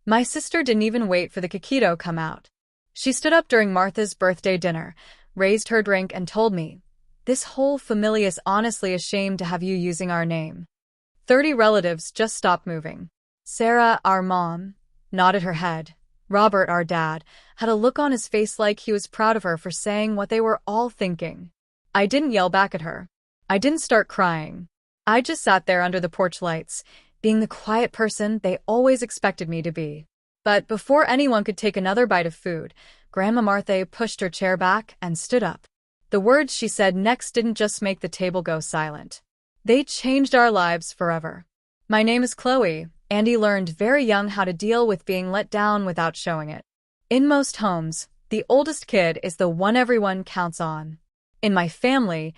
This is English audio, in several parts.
My sister didn't even wait for the Kikito come out. She stood up during Martha's birthday dinner, raised her drink and told me, "This whole family is honestly ashamed to have you using our name." 30 relatives just stopped moving. Sarah, our mom, nodded her head. Robert, our dad, had a look on his face like he was proud of her for saying what they were all thinking. I didn't yell back at her. I didn't start crying. I just sat there under the porch lights, being the quiet person they always expected me to be. But before anyone could take another bite of food, Grandma Martha pushed her chair back and stood up. The words she said next didn't just make the table go silent. They changed our lives forever. "My name is Chloe." Andy learned very young how to deal with being let down without showing it. In most homes, the oldest kid is the one everyone counts on. In my family,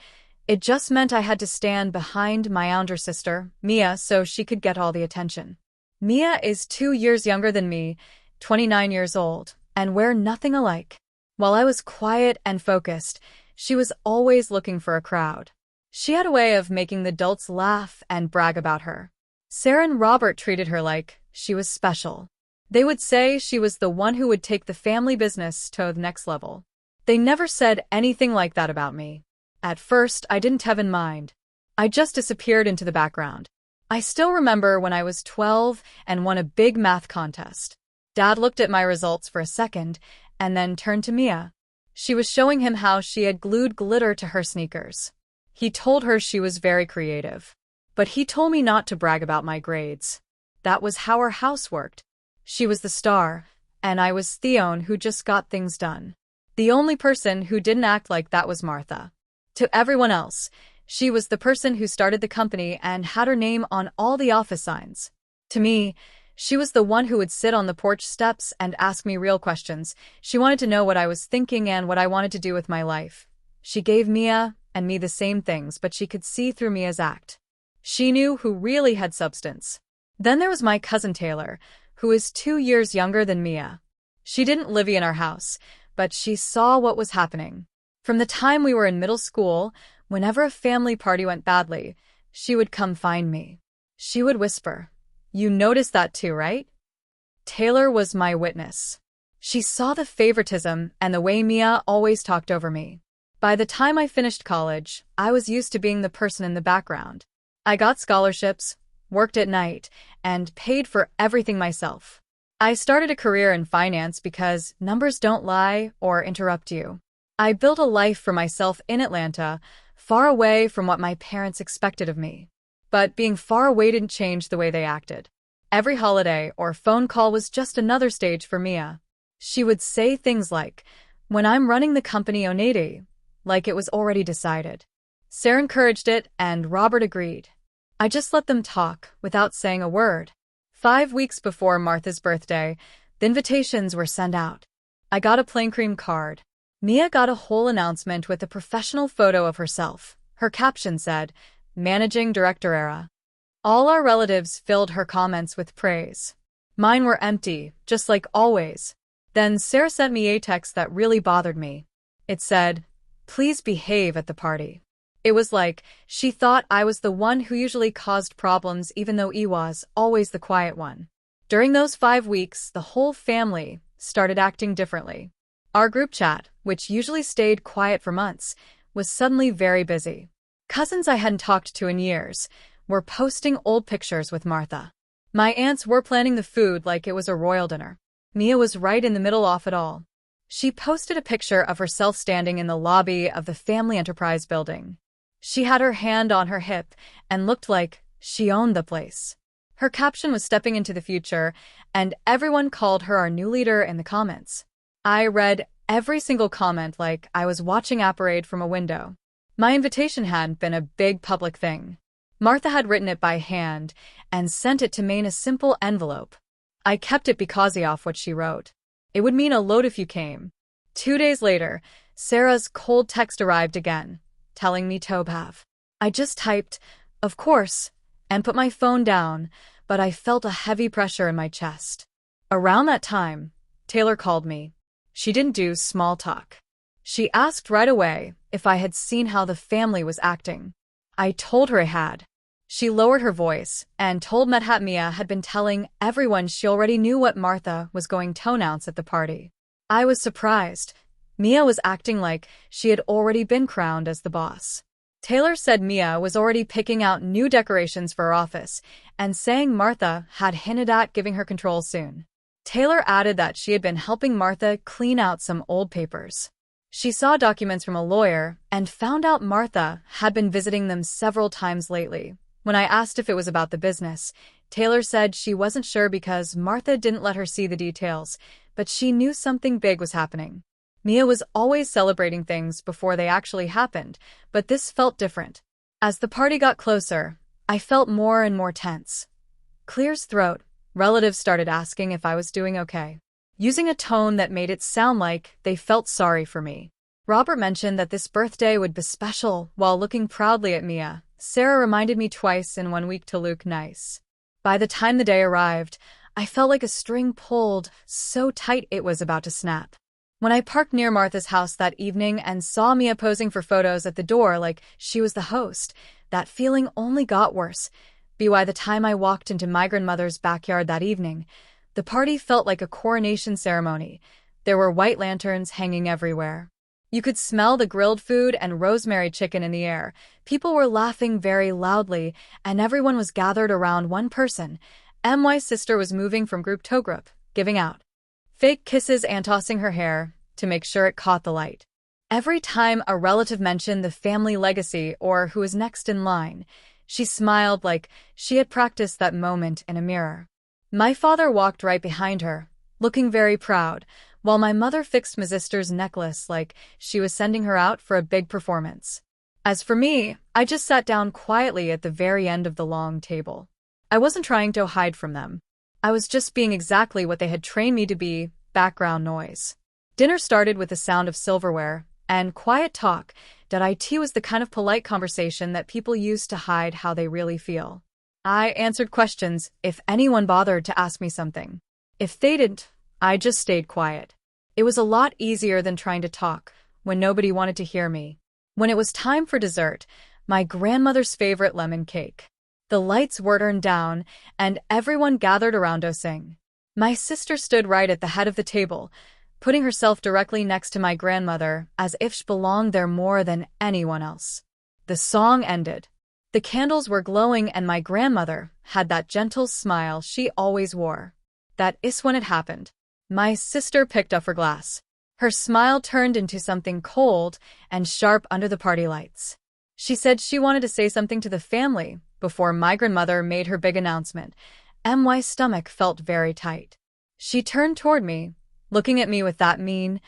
it just meant I had to stand behind my younger sister, Mia, so she could get all the attention. Mia is 2 years younger than me, 29 years old, and we're nothing alike. While I was quiet and focused, she was always looking for a crowd. She had a way of making the adults laugh and brag about her. Sarah and Robert treated her like she was special. They would say she was the one who would take the family business to the next level. They never said anything like that about me. At first, I didn't have in mind. I just disappeared into the background. I still remember when I was 12 and won a big math contest. Dad looked at my results for a second and then turned to Mia. She was showing him how she had glued glitter to her sneakers. He told her she was very creative. But he told me not to brag about my grades. That was how our house worked. She was the star, and I was Theon who just got things done. The only person who didn't act like that was Martha. To everyone else, she was the person who started the company and had her name on all the office signs. To me, she was the one who would sit on the porch steps and ask me real questions. She wanted to know what I was thinking and what I wanted to do with my life. She gave Mia and me the same things, but she could see through Mia's act. She knew who really had substance. Then there was my cousin Taylor, who is 2 years younger than Mia. She didn't live in our house, but she saw what was happening. From the time we were in middle school, whenever a family party went badly, she would come find me. She would whisper, "You noticed that too, right?" Taylor was my witness. She saw the favoritism and the way Mia always talked over me. By the time I finished college, I was used to being the person in the background. I got scholarships, worked at night, and paid for everything myself. I started a career in finance because numbers don't lie or interrupt you. I built a life for myself in Atlanta, far away from what my parents expected of me. But being far away didn't change the way they acted. Every holiday or phone call was just another stage for Mia. She would say things like, "When I'm running the company Onedi," like it was already decided. Sarah encouraged it, and Robert agreed. I just let them talk, without saying a word. 5 weeks before Martha's birthday, the invitations were sent out. I got a plain cream card. Mia got a whole announcement with a professional photo of herself. Her caption said, "Managing Director Era." All our relatives filled her comments with praise. Mine were empty, just like always. Then Sarah sent me a text that really bothered me. It said, "Please behave at the party." It was like she thought I was the one who usually caused problems even though I was always the quiet one. During those 5 weeks, the whole family started acting differently. Our group chat, which usually stayed quiet for months, was suddenly very busy. Cousins I hadn't talked to in years were posting old pictures with Martha. My aunts were planning the food like it was a royal dinner. Mia was right in the middle of it all. She posted a picture of herself standing in the lobby of the Family Enterprise building. She had her hand on her hip and looked like she owned the place. Her caption was "Stepping into the future," and everyone called her our new leader in the comments. I read every single comment like I was watching a parade from a window. My invitation hadn't been a big public thing. Martha had written it by hand and sent it to me in a simple envelope. I kept it because of what she wrote. It would mean a load if you came. 2 days later, Sarah's cold text arrived again, telling me to have. I just typed, "Of course," and put my phone down, but I felt a heavy pressure in my chest. Around that time, Taylor called me. She didn't do small talk. She asked right away if I had seen how the family was acting. I told her I had. She lowered her voice and told Medhat Mia had been telling everyone she already knew what Martha was going to announce at the party. I was surprised. Mia was acting like she had already been crowned as the boss. Taylor said Mia was already picking out new decorations for her office and saying Martha had hinted at giving her control soon. Taylor added that she had been helping Martha clean out some old papers. She saw documents from a lawyer and found out Martha had been visiting them several times lately. When I asked if it was about the business, Taylor said she wasn't sure because Martha didn't let her see the details, but she knew something big was happening. Mia was always celebrating things before they actually happened, but this felt different. As the party got closer, I felt more and more tense. Clear's throat. Relatives started asking if I was doing okay, using a tone that made it sound like they felt sorry for me. Robert mentioned that this birthday would be special while looking proudly at Mia. Sarah reminded me twice in 1 week to look nice. By the time the day arrived, I felt like a string pulled so tight it was about to snap. When I parked near Martha's house that evening and saw Mia posing for photos at the door like she was the host, that feeling only got worse. By the time I walked into my grandmother's backyard that evening, the party felt like a coronation ceremony. There were white lanterns hanging everywhere. You could smell the grilled food and rosemary chicken in the air. People were laughing very loudly, and everyone was gathered around one person. MY's sister was moving from group to group, giving out fake kisses and tossing her hair to make sure it caught the light. Every time a relative mentioned the family legacy or who was next in line, she smiled like she had practiced that moment in a mirror. My father walked right behind her, looking very proud, while my mother fixed my sister's necklace like she was sending her out for a big performance. As for me, I just sat down quietly at the very end of the long table. I wasn't trying to hide from them. I was just being exactly what they had trained me to be, background noise. Dinner started with the sound of silverware and quiet talk. It was the kind of polite conversation that people use to hide how they really feel. I answered questions if anyone bothered to ask me something. If they didn't, I just stayed quiet. It was a lot easier than trying to talk when nobody wanted to hear me. When it was time for dessert, my grandmother's favorite lemon cake. The lights were turned down, and everyone gathered around to sing. My sister stood right at the head of the table, putting herself directly next to my grandmother as if she belonged there more than anyone else. The song ended. The candles were glowing and my grandmother had that gentle smile she always wore. That is when it happened. My sister picked up her glass. Her smile turned into something cold and sharp under the party lights. She said she wanted to say something to the family before my grandmother made her big announcement. MY's stomach felt very tight. She turned toward me, looking at me with that mean,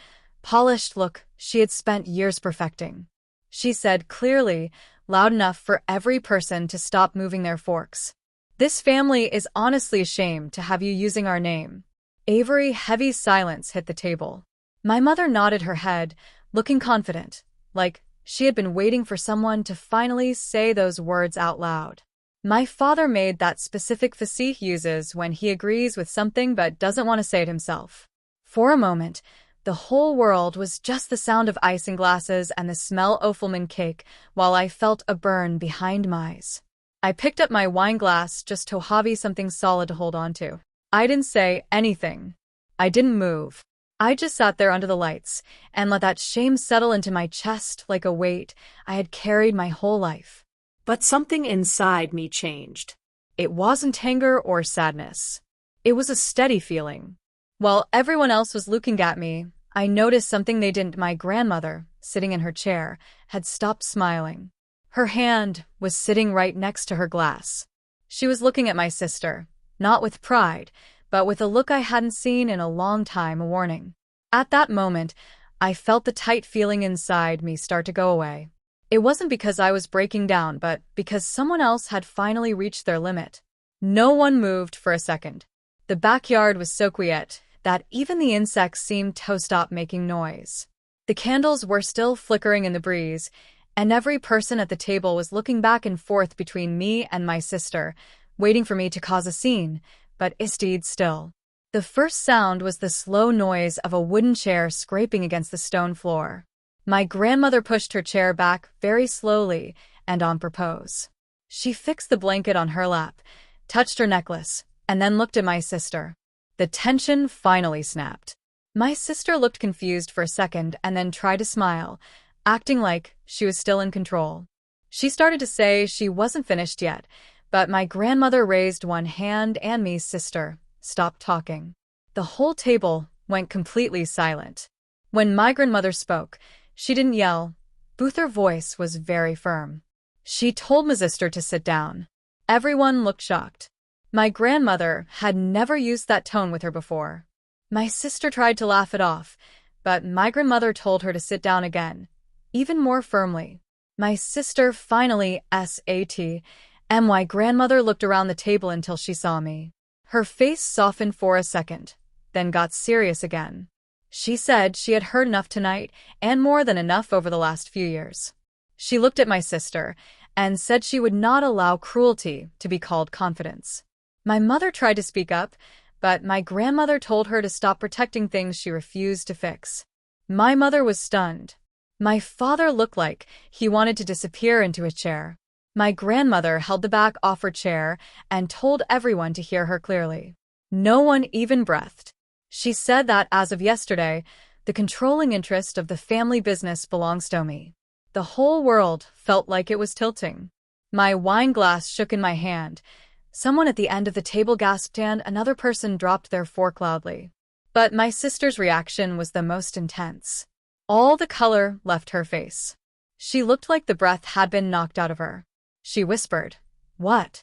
polished look she had spent years perfecting. She said clearly, loud enough for every person to stop moving their forks. "This family is honestly ashamed to have you using our name." Avery, heavy silence hit the table. My mother nodded her head, looking confident, like she had been waiting for someone to finally say those words out loud. My father made that specific face he uses when he agrees with something but doesn't want to say it himself. For a moment, the whole world was just the sound of ice in glasses and the smell of almond cake, while I felt a burn behind my eyes. I picked up my wine glass just to have something solid to hold on to. I didn't say anything. I didn't move. I just sat there under the lights and let that shame settle into my chest like a weight I had carried my whole life. But something inside me changed. It wasn't anger or sadness. It was a steady feeling. While everyone else was looking at me, I noticed something they didn't. My grandmother, sitting in her chair, had stopped smiling. Her hand was sitting right next to her glass. She was looking at my sister, not with pride, but with a look I hadn't seen in a long time, a warning. At that moment, I felt the tight feeling inside me start to go away. It wasn't because I was breaking down, but because someone else had finally reached their limit. No one moved for a second. The backyard was so quiet that even the insects seemed to stop making noise. The candles were still flickering in the breeze, and every person at the table was looking back and forth between me and my sister, waiting for me to cause a scene, but stayed still. The first sound was the slow noise of a wooden chair scraping against the stone floor. My grandmother pushed her chair back very slowly and on purpose. She fixed the blanket on her lap, touched her necklace, and then looked at my sister. The tension finally snapped. My sister looked confused for a second and then tried to smile, acting like she was still in control. She started to say she wasn't finished yet, but my grandmother raised one hand and me's sister stopped talking. The whole table went completely silent. When my grandmother spoke, she didn't yell, but her voice was very firm. She told my sister to sit down. Everyone looked shocked. My grandmother had never used that tone with her before. My sister tried to laugh it off, but my grandmother told her to sit down again, even more firmly. My sister finally sat, and my grandmother looked around the table until she saw me. Her face softened for a second, then got serious again. She said she had heard enough tonight, and more than enough over the last few years. She looked at my sister and said she would not allow cruelty to be called confidence. My mother tried to speak up, but my grandmother told her to stop protecting things she refused to fix. My mother was stunned. My father looked like he wanted to disappear into a chair. My grandmother held the back off her chair and told everyone to hear her clearly. No one even breathed. She said that as of yesterday, the controlling interest of the family business belongs to me. The whole world felt like it was tilting. My wine glass shook in my hand. Someone at the end of the table gasped and another person dropped their fork loudly. But my sister's reaction was the most intense. All the color left her face. She looked like the breath had been knocked out of her. She whispered, "What?"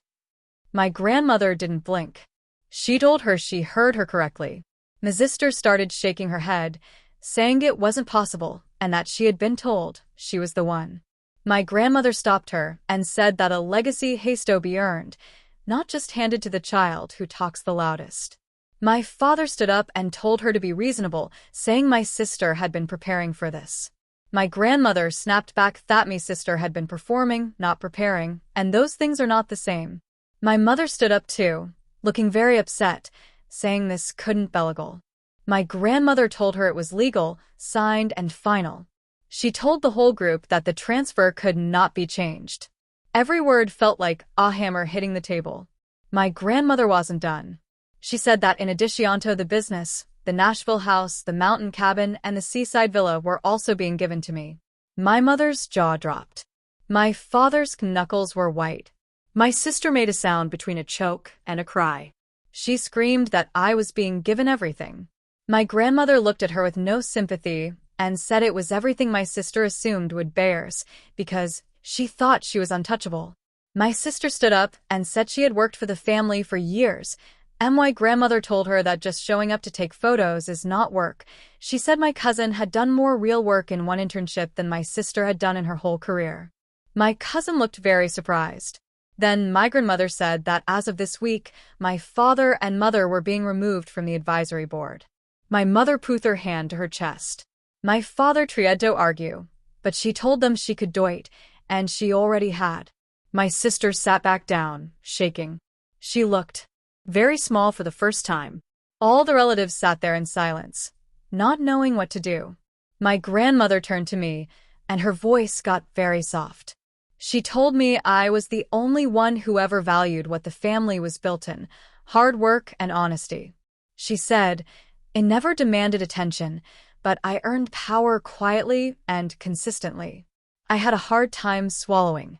My grandmother didn't blink. She told her she heard her correctly. My sister started shaking her head, saying it wasn't possible and that she had been told she was the one. My grandmother stopped her and said that a legacy has to be earned, not just handed to the child who talks the loudest. My father stood up and told her to be reasonable, saying my sister had been preparing for this. My grandmother snapped back that my sister had been performing, not preparing, and those things are not the same. My mother stood up too, looking very upset, saying this couldn't be legal. My grandmother told her it was legal, signed, and final. She told the whole group that the transfer could not be changed. Every word felt like a hammer hitting the table. My grandmother wasn't done. She said that in addition to the business, the Nashville house, the mountain cabin, and the seaside villa were also being given to me. My mother's jaw dropped. My father's knuckles were white. My sister made a sound between a choke and a cry. She screamed that I was being given everything. My grandmother looked at her with no sympathy and said it was everything my sister assumed would bears, because she thought she was untouchable. My sister stood up and said she had worked for the family for years, and my grandmother told her that just showing up to take photos is not work. She said my cousin had done more real work in one internship than my sister had done in her whole career. My cousin looked very surprised. Then my grandmother said that as of this week, my father and mother were being removed from the advisory board. My mother put her hand to her chest. My father tried to argue, but she told them she could do it, and she already had. My sister sat back down, shaking. She looked very small for the first time. All the relatives sat there in silence, not knowing what to do. My grandmother turned to me, and her voice got very soft. She told me I was the only one who ever valued what the family was built in, hard work and honesty. She said, "It never demanded attention, but I earned power quietly and consistently." I had a hard time swallowing.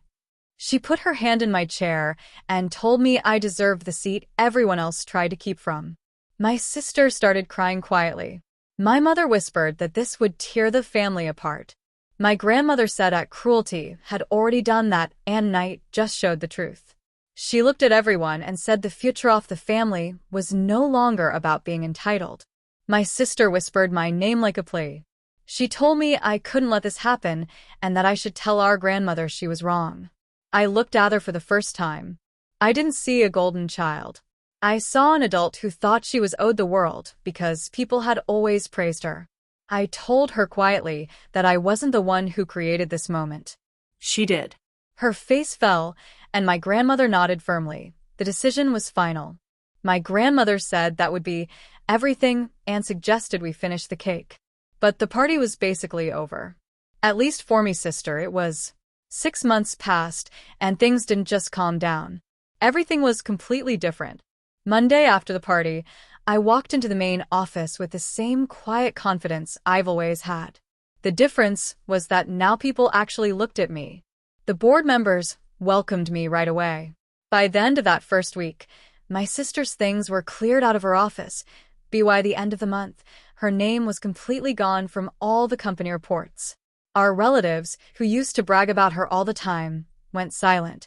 She put her hand in my chair and told me I deserved the seat everyone else tried to keep from. My sister started crying quietly. My mother whispered that this would tear the family apart. My grandmother said that cruelty had already done that, and night just showed the truth. She looked at everyone and said the future of the family was no longer about being entitled. My sister whispered my name like a plea. She told me I couldn't let this happen and that I should tell our grandmother she was wrong. I looked at her for the first time. I didn't see a golden child. I saw an adult who thought she was owed the world because people had always praised her. I told her quietly that I wasn't the one who created this moment. She did. Her face fell, and my grandmother nodded firmly. The decision was final. My grandmother said that would be everything and suggested we finish the cake. But the party was basically over. At least for me sister it was. 6 months passed, and things didn't just calm down. Everything was completely different. Monday after the party, I walked into the main office with the same quiet confidence I've always had. The difference was that now people actually looked at me. The board members welcomed me right away. By the end of that first week, my sister's things were cleared out of her office. By the end of the month, her name was completely gone from all the company reports. Our relatives, who used to brag about her all the time, went silent.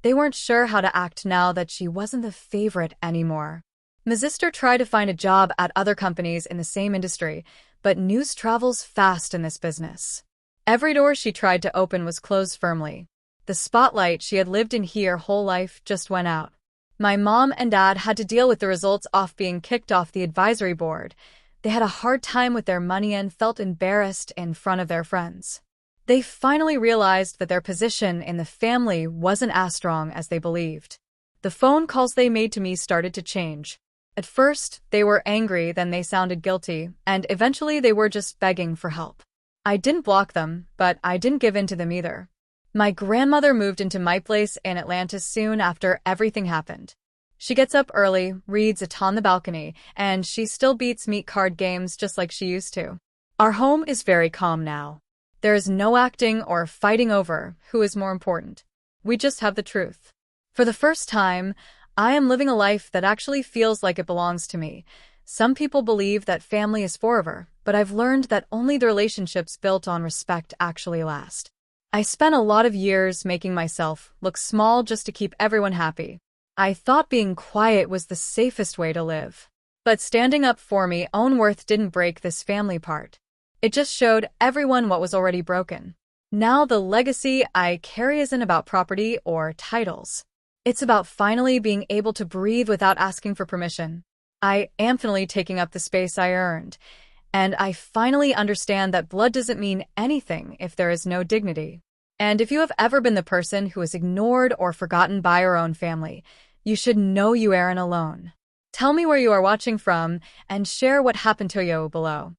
They weren't sure how to act now that she wasn't the favorite anymore. My sister tried to find a job at other companies in the same industry, but news travels fast in this business. Every door she tried to open was closed firmly. The spotlight she had lived in here whole life just went out. My mom and dad had to deal with the results of being kicked off the advisory board. They had a hard time with their money and felt embarrassed in front of their friends. They finally realized that their position in the family wasn't as strong as they believed. The phone calls they made to me started to change. At first, they were angry, then they sounded guilty, and eventually they were just begging for help. I didn't block them, but I didn't give in to them either. My grandmother moved into my place in Atlanta soon after everything happened. She gets up early, reads a ton on the balcony, and she still beats meat card games just like she used to. Our home is very calm now. There is no acting or fighting over who is more important. We just have the truth. For the first time, I am living a life that actually feels like it belongs to me. Some people believe that family is forever, but I've learned that only the relationships built on respect actually last. I spent a lot of years making myself look small just to keep everyone happy. I thought being quiet was the safest way to live. But standing up for my own worth didn't break this family part. It just showed everyone what was already broken. Now the legacy I carry isn't about property or titles. It's about finally being able to breathe without asking for permission. I am finally taking up the space I earned. And I finally understand that blood doesn't mean anything if there is no dignity. And if you have ever been the person who is ignored or forgotten by your own family, you should know you aren't alone. Tell me where you are watching from and share what happened to you below.